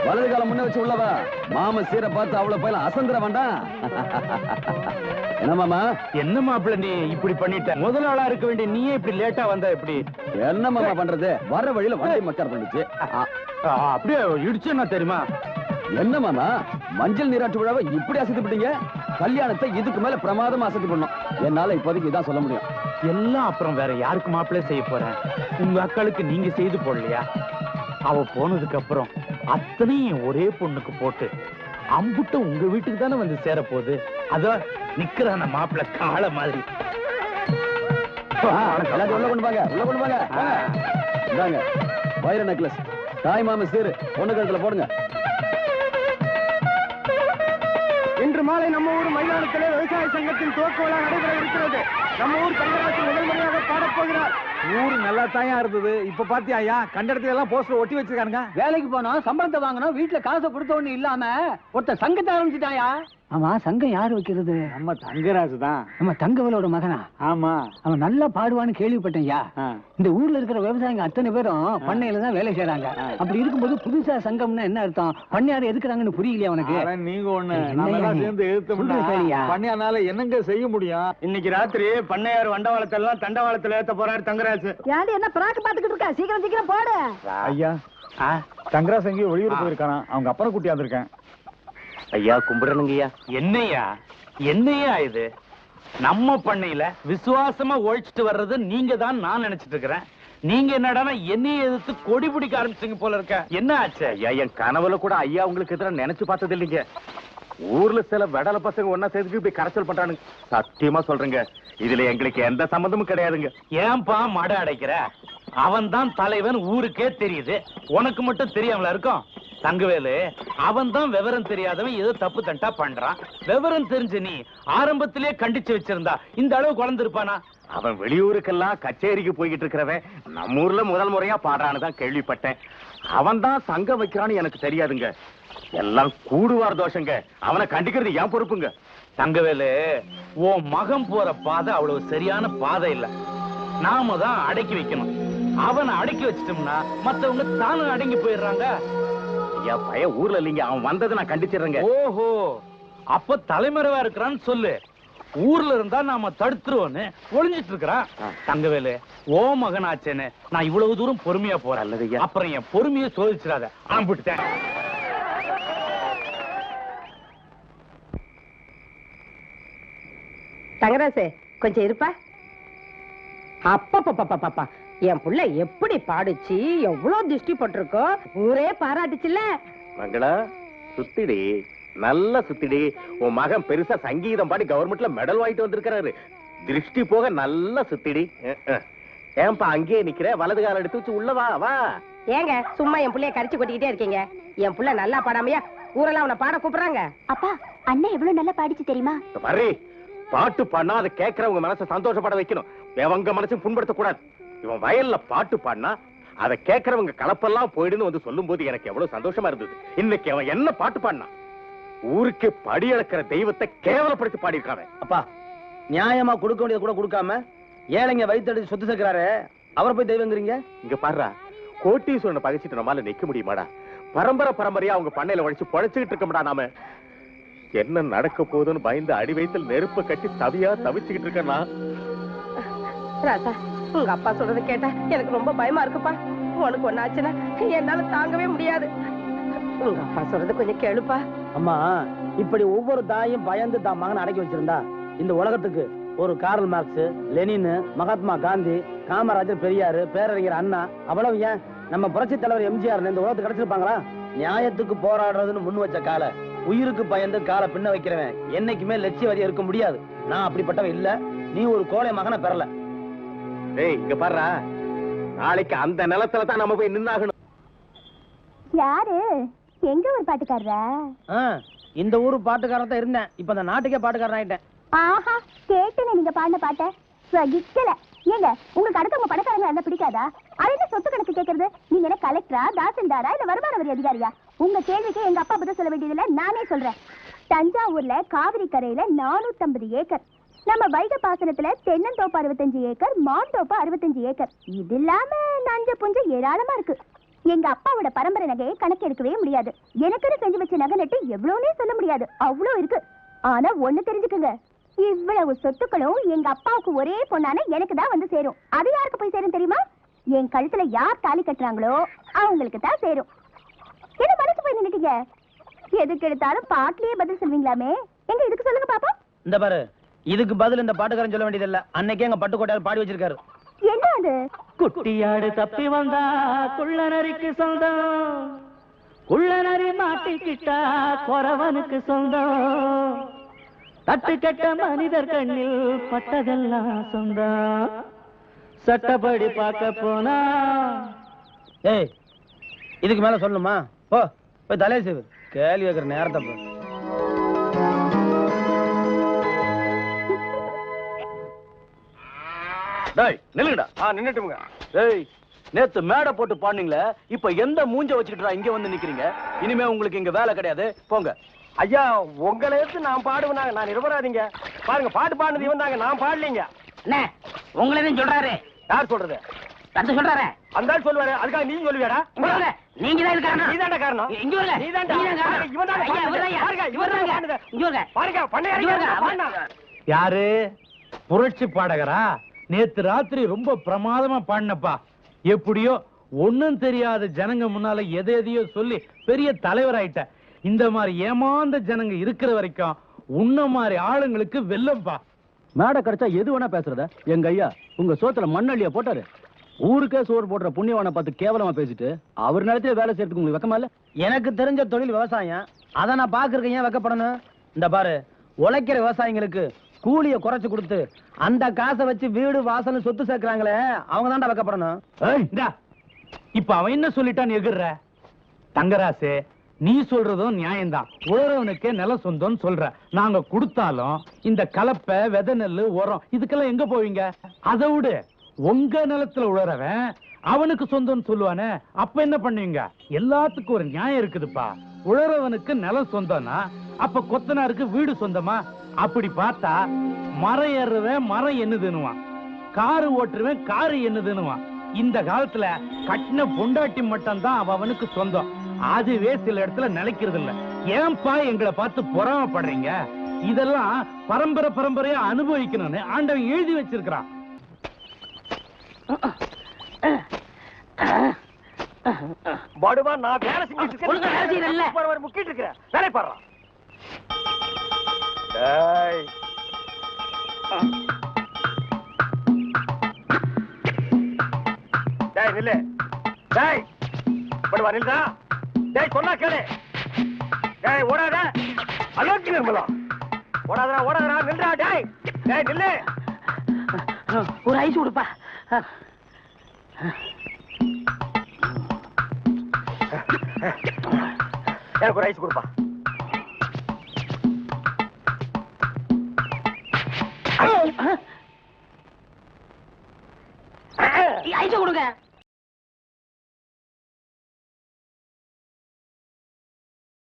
வலது காலம் முன்ன வச்சு உள்ளவா. மாம சீரை பார்த்து அவ்வளவு போயில அசந்திர வேண்டாம். என்ன மாமா? என்ன மாப்பிள்ள நீ இப்படி பண்ணிட்ட? முதல் ஆளா இருக்க வேண்டிய நீயே இப்படி லேட்டா வந்தா எப்படி? என்ன மாமா பண்றது? வர வழியில வண்டி மக்கார் பண்ணிச்சு. அப்படியே இடிச்சுன்னா தெரியுமா? என்ன மாமா மஞ்சள் நீராட்டு விழாவை இப்படி அசைத்து விட்டீங்க? கல்யாணத்தை இதுக்கு மேல பிரமாதமா அசைத்து பண்ணணும். என்னால இப்போதைக்கு இதான் சொல்ல முடியும். எல்லாம் அப்புறம் வேற யாருக்கு மாப்பிள்ளை செய்ய போறேன்? உங்க அக்காளுக்கு நீங்க செய்து போடலையா? அவ போனதுக்கு அப்புறம் அத்தனையும் ஒரே பொண்ணுக்கு போட்டு அம்புட்ட உங்க வீட்டுக்கு தானே வந்து சேர போகுது. அத நிக்கிறான மாப்பிள்ளை காளை மாதிரி. எல்லாத்தையும் உள்ள கொண்டு வாங்க, உள்ள கொண்டு வாங்க. இந்தாங்க வைர நெக்லஸ், தாய் மாம சீரு பொண்ணு கழுத்துல போடுங்க. இன்று மாலை நம்ம ஊர் மைதானத்திலே விவசாய சங்கத்தின் துவக்க விழா நடைபெற இருக்கிறது. நம்ம ஊர் தங்கராஜ் முதல் முறையாக பாடப் போகிறார். ஊரு நல்லா தாயா இருந்தது. இப்ப பாத்தியா ஐயா, கண்ட இடத்துல எல்லாம் போஸ்டர் ஒட்டி வச்சிருக்கானுங்க. வேலைக்கு போனோம், சம்பளத்தை வாங்கணும், வீட்டுல காசை கொடுத்த ஒண்ணு இல்லாம ஒருத்தன் சங்கத்தை ஆரம்பிச்சுட்டாயா. ஆமா, சங்கம் யாரு வைக்கிறது? நம்ம தங்கராஜ் தான். நம்ம தங்கவலோட மகனா? ஆமா. அவன் நல்லா பாடுவான்னு கேள்விப்பட்டேன்யா. இந்த ஊர்ல இருக்கிற விவசாயிங்க அத்தனை பேரும் பண்ணையில தான் வேலை செய்யறாங்க. அப்படி இருக்கும்போது புதுசா சங்கம்னா என்ன அர்த்தம்? பண்ணையாரு எதுக்குறாங்கன்னு புரியலையா உனக்கு? நீங்க ஒண்ணு சேர்ந்து பண்ணையானால என்னங்க செய்ய முடியும்? இன்னைக்கு ராத்திரி பண்ணையார் வண்டவாளத்தை எல்லாம் தண்டவாளத்துல ஏத்த போறாரு தங்கராஜ். யாரு என்ன பிராக்கு பாத்துக்கிட்டு இருக்கா? சீக்கிரம் சீக்கிரம் போடு. ஐயா, தங்கராஜ் எங்கேயோ வெளியூர் போயிருக்கானா? அவங்க அப்பனை கூட்டி வந்திருக்கேன். ஐயா கும்பிடணுங்கய்யா. என்னையா என்னையா இது? நம்ம பண்ணையில விசுவாசமா ஒழிச்சிட்டு வர்றது நீங்க தான் நான் நினைச்சிட்டு இருக்கிறேன். நீங்க என்னடானா என்னைய எதிர்த்து கொடி பிடிக்க ஆரம்பிச்சீங்க போல இருக்க. என்ன ஆச்சு? ஐயா என் கனவுல கூட ஐயா உங்களுக்கு எதிராக நினைச்சு பார்த்தது இல்லைங்க. ஊர்ல சில வெடல பசங்க ஒன்னா சேர்த்து இப்படி கரைச்சல் பண்றானுங்க. சத்தியமா சொல்றேங்க, இதுல எங்களுக்கு எந்த சம்பந்தமும் கிடையாதுங்க. ஏன்பா மட அடைக்கிற? அவன் தான் தலைவன் ஊருக்கே தெரியுது, உனக்கு மட்டும் தெரியாமல இருக்கும். தங்கவேலு, அவன் தான் விவரம் தெரியாதவன் ஏதோ தப்பு தண்டா பண்றான். விவரம் தெரிஞ்சு நீ ஆரம்பத்திலே கண்டிச்சு வச்சிருந்தா இந்த அளவு குழந்திருப்பானா? அவன் வெளியூருக்கெல்லாம் கச்சேரிக்கு போய்கிட்டு இருக்கிறவன் நம்ம ஊர்ல முதல் முறையா பாடுறான்னு தான் கேள்விப்பட்டேன். அவன் தான் சங்கம் வைக்கிறான்னு எனக்கு தெரியாதுங்க. எல்லாம் கூடுவார் தோஷங்க. அவனை கண்டிக்கிறது ஏன் பொறுப்புங்க. தங்கவேலு, உன் மகன் போற பாதை அவ்வளவு சரியான பாதை இல்ல. நாம தான் அடக்கி வைக்கணும். அவனை அடக்கி வச்சிட்டோம்னா மத்தவங்க தானும் அடங்கி போயிடுறாங்க. ஐயா பய ஊர்ல இல்லைங்க, அவன் வந்ததை நான் கண்டிச்சிடுறேங்க. ஓஹோ, அப்ப தலைமறைவா இருக்கிறான்னு சொல்லு. ஊர்ல இருந்தா நாம தடுத்துருவோன்னு ஒளிஞ்சிட்டு இருக்கிறான். தங்கவேலு, ஓ மகனாச்சேன்னு நான் இவ்வளவு தூரம் பொறுமையா போறேன். அப்புறம் என் பொறுமையை சோதிச்சிடாத. ஆம்பிட்டுட்டேன். தங்கராசு கொஞ்சம் இருப்பா. அப்பா, என் புள்ள எப்படி பாடுச்சு, எவ்வளவு திருஷ்டி போட்டிருக்கோ, ஊரே பாராட்டுச்சுல்ல. மங்களா, சுத்திடி, நல்ல சுத்திடி. உன் மகன் பெருசா சங்கீதம் பாடி கவர்மெண்ட்ல மெடல் வாங்கிட்டு வந்திருக்கிறாரு. திருஷ்டி போக நல்ல சுத்திடி. ஏன்பா அங்கேயே நிக்கிற? வலது காலம் எடுத்து வச்சு உள்ள வா. வா ஏங்க சும்மா என் புள்ளைய கரிச்சு கொட்டிக்கிட்டே இருக்கீங்க? என் புள்ள நல்லா பாடாமையா ஊரெல்லாம் உன்னை பாட கூப்பிடுறாங்க. அப்பா, அண்ணன் எவ்வளவு நல்லா பாடிச்சு தெரியுமா? பாரு, பாட்டு பாடினா அதை கேட்கறவங்க மனசை சந்தோஷப்பட வைக்கணும். எவங்க மனசையும் புண்படுத்த கூடாது. இவன் வயல்ல பாட்டு பாடினா அதை கேட்கறவங்க கலப்பெல்லாம் போயிடுன்னு வந்து சொல்லும் போது எனக்கு எவ்வளவு சந்தோஷமா இருந்தது. இன்னைக்கு அவன் என்ன பாட்டு பாடினா? ஊருக்கு படி அளக்கிற தெய்வத்தை கேவலப்படுத்தி பாடியிருக்காங்க. அப்பா, நியாயமா கொடுக்க வேண்டியது கூட கொடுக்காம ஏழைங்க வயிற்று சொத்து சேர்க்கிறாரு, அவரை போய் தெய்வங்கிறீங்க. இங்க பாரு, கோட்டீஸ்வரனை பகைச்சிட்டு நம்மால நிக்க முடியுமாடா? பரம்பரை பரம்பரையா அவங்க பண்ணையில உழைச்சு பொழைச்சுக்கிட்டு இருக்கோம்டா. நாம என்ன நடக்க போகுதுன்னு பயந்து அடி வயித்துல நெருப்ப கட்டி தவியா தவிச்சுக்கிட்டு இருக்கேன்னா. ராசா, உங்க அப்பா சொல்றதை கேட்டா எனக்கு ரொம்ப பயமா இருக்குப்பா. உனக்கு ஒண்ணாச்சுன்னா என்னால தாங்கவே முடியாது. உங்க அப்பா சொல்றது கொஞ்சம் கேளுப்பா. அம்மா, இப்படி ஒவ்வொரு தாயும் பயந்து தான் மகனை அடக்கி வச்சிருந்தா இந்த உலகத்துக்கு ஒரு Karl Marx, Lenin, Mahatma Gandhi, Kamarajar, Periyar, பேரறிஞர் அண்ணா, அவ்வளவு ஏன் நம்ம புரட்சி தலைவர் எம்ஜிஆர் இந்த உலகத்துக்கு கிடைச்சிருப்பாங்களா? நியாயத்துக்கு போராடுறதுன்னு முன் வச்ச கால உயிருக்கு பயந்து காலை பின்ன வைக்கிறவன் என்னைக்குமே லட்சியவாதியா இருக்க முடியாது. நான் அப்படிப்பட்டவன் இல்ல. நீ ஒரு கோழை மகனை பெறல. ஏய், இங்க பாரு, நாளைக்கு அந்த நிலத்துல தான் நம்ம போய் நின்னாகணும். யாரு? எங்க ஒரு பாட்டுக்காரரா? இந்த ஊரு பாட்டுக்காரன் தான் இருந்தேன். இப்ப அந்த நாட்டுக்கே பாட்டுக்காரன் ஆயிட்டேன். ஆஹா, கேட்டல நீங்க பாடின பாட்ட சகிக்கல. ஏங்க, உங்களுக்கு அடுத்தவங்க பணக்காரங்க என்ன பிடிக்காதா? அது என்ன சொத்து கணக்கு கேட்கறது? நீங்க என்ன கலெக்டரா, தாசில்தாரா, இல்ல வருமான வரி அதிகாரியா? உங்க கேள்விக்கு எங்க அப்பா பதில் சொல்ல வேண்டியதில்ல, நானே சொல்றேன். தஞ்சாவூர்ல காவிரி கரையில 450 ஏக்கர், நம்ம வைகை பாசனத்துல தென்னந்தோப்பு 65 ஏக்கர், மாந்தோப்பு 65 ஏக்கர், இது இல்லாம நஞ்ச புஞ்ச ஏராளமா இருக்கு. எங்க அப்பாவோட பரம்பரை நகையை கணக்கு எடுக்கவே முடியாது. எனக்குன்னு செஞ்சு வச்ச நகை நட்டு எவ்வளவுனே சொல்ல முடியாது, அவ்வளவு இருக்கு. ஆனா ஒண்ணு தெரிஞ்சுக்குங்க, இவ்வளவு சொத்துக்களும் எங்க அப்பாவுக்கு ஒரே பொண்ணான எனக்கு தான் வந்து சேரும். அது யாருக்கு போய் சேரும் தெரியுமா? என் கழுத்துல யார் தாலி கட்டுறாங்களோ அவங்களுக்கு தான் சேரும். என்ன மனசு போய் நின்னுட்டீங்க? எதுக்கு எடுத்தாலும் பாட்டிலேயே பதில் சொல்வீங்களாமே, எங்க இதுக்கு சொல்லுங்க பாப்பா. இந்த பாரு, இதுக்கு பதில் இந்த பாட்டுக்காரன் சொல்ல வேண்டியதில்ல. அன்னைக்கே எங்க பட்டுக்கோட்டையார் பாடி வச்சிருக்காரு. என்ன அது? குட்டியாடு தப்பி வந்தா குள்ளநரிக்கு சொந்தம், குள்ளநரி மாட்டிக்கிட்டா குறவனுக்கு சொந்தம், தட்டு கட்ட மனிதர் கண்ணில் பட்டதெல்லாம் சொந்தம், சட்டப்படி பார்க்க போனா. ஏய், இதுக்கு மேல சொல்லணுமா? போ போய் தலையை செய்வு. கேள்வி வைக்கிற நேரத்தை போ. டேய் நில்லுங்கடா. நின்னுட்டுங்க. டேய், நேத்து மேடை போட்டு பாடுனீங்களே, இப்ப எந்த மூஞ்ச வச்சுக்கிட்டா இங்க வந்து நிக்கிறீங்க? இனிமே உங்களுக்கு இங்க வேலை கிடையாது, போங்க. ஐயா, உங்களை எடுத்து நான் பாடுவேனாங்க, நான் நிரபராதிங்க. பாருங்க, பாட்டு பாடுனது இவன் தாங்க, நான் பாடலீங்க. அண்ணே, உங்களே சொல்றாரு. யார் சொல்றது? தத்து சொல்றாரு. அந்த ஆள் சொல்லுவாரு, அதுக்காக நீ சொல்லுவியாடா? நீங்க தான் இருக்காங்க. நீதான்டா காரணம். இங்க வரல. நீதான்டா. இவன்தான் பாருங்க, பண்ணையாரு. யாரு? புரட்சி பாடகரா? நேத்து ராத்திரி ரொம்ப பிரமாதமா பாடினப்பா. எப்படியோ ஒண்ணும் தெரியாத ஜனங்க முன்னால எதையோ சொல்லி பெரிய தலைவராயிட்ட. இந்த மாதிரி ஏமாந்த ஜனங்க இருக்கிற வரைக்கும் உன்ன மாதிரி ஆளுங்களுக்கு வெல்லம்பா. மேடை கிடைச்சா எது வேணா பேசுறத? எங்க ஐயா உங்க சோத்துல மண்ணள்ளிய போட்டாரு. ஊருக்கே சோறு போடுற புண்ணியவானை பார்த்து கேவலமா பேசிட்டு அவர் நிலத்திலே வேலை செய்யறதுக்கு உங்களுக்கு வெக்கமா இல்ல? எனக்கு தெரிஞ்ச தொழில் விவசாயம். அதை நான் பாக்குறேன், ஏன் வெக்கப்படணும்? இந்த பாரு, உழைக்கிற விவசாயிங்களுக்கு கூலிய குறைச்சு கொடுத்து அந்த காசை வச்சு வீடு வாசல் சொத்து சேர்க்கிறாங்களே, அவங்க தான்டா வெக்கப்படணும். இப்ப அவன் என்ன சொல்லிட்டான் எகிர்ற? தங்கராசே, நீ சொல்றதும் நியாயம்தான். உழறவனுக்கே நில சொந்தம் சொல்ற. நாங்க கொடுத்தாலும் இந்த கலப்பை, விதை, நெல்லு, உரம் இதுக்கெல்லாம் எங்க போவீங்க? அதை விடு, உங்க நிலத்துல உழறவன் அவனுக்கு சொந்தம்னு சொல்லுவானே, அப்ப என்ன பண்ணுவீங்க? எல்லாத்துக்கும் ஒரு நியாயம் இருக்குதுப்பா. உழறவனுக்கு நிலம் சொந்தம்னா அப்ப கொத்தனாருக்கு வீடு சொந்தமா? அப்படி பார்த்தா மரம் ஏறுறவன் மரம் என்னதுன்னுவான், காரு ஓட்டுருவன் காரு என்னதுன்னுவான். இந்த காலத்துல கட்டின பொண்டாட்டி மட்டும் தான் அவனுக்கு சொந்தம். அதுவே சில இடத்துல நிலைக்கிறது இல்ல. ஏன்பா எங்களை பார்த்து பொறாமப்படுறீங்க? இதெல்லாம் பரம்பரை பரம்பரையா அனுபவிக்கணும்னு ஆண்டவன் எழுதி வச்சிருக்கிறான். படுவா, நான் வேலை செஞ்சுட்டு இருக்கேன். முக்கிட்டு இருக்கிறேன், வேலை பாடுறான். டேய், டேய் நில்லு. டேய் படுவா, நில்லுடா. டேய் சொன்னா கேளு. டேய் ஓடாத, அலோச்சி நிர்மலா. ஓடாதடா, ஓடாதடா, நில்லுடா. டேய் டேய் நில்லு. ஒரு ஐஸ் கொடுப்பா. எனக்கு ஒரு ஐஸ் கொடுப்பா. ஐஸ் கொடுங்க.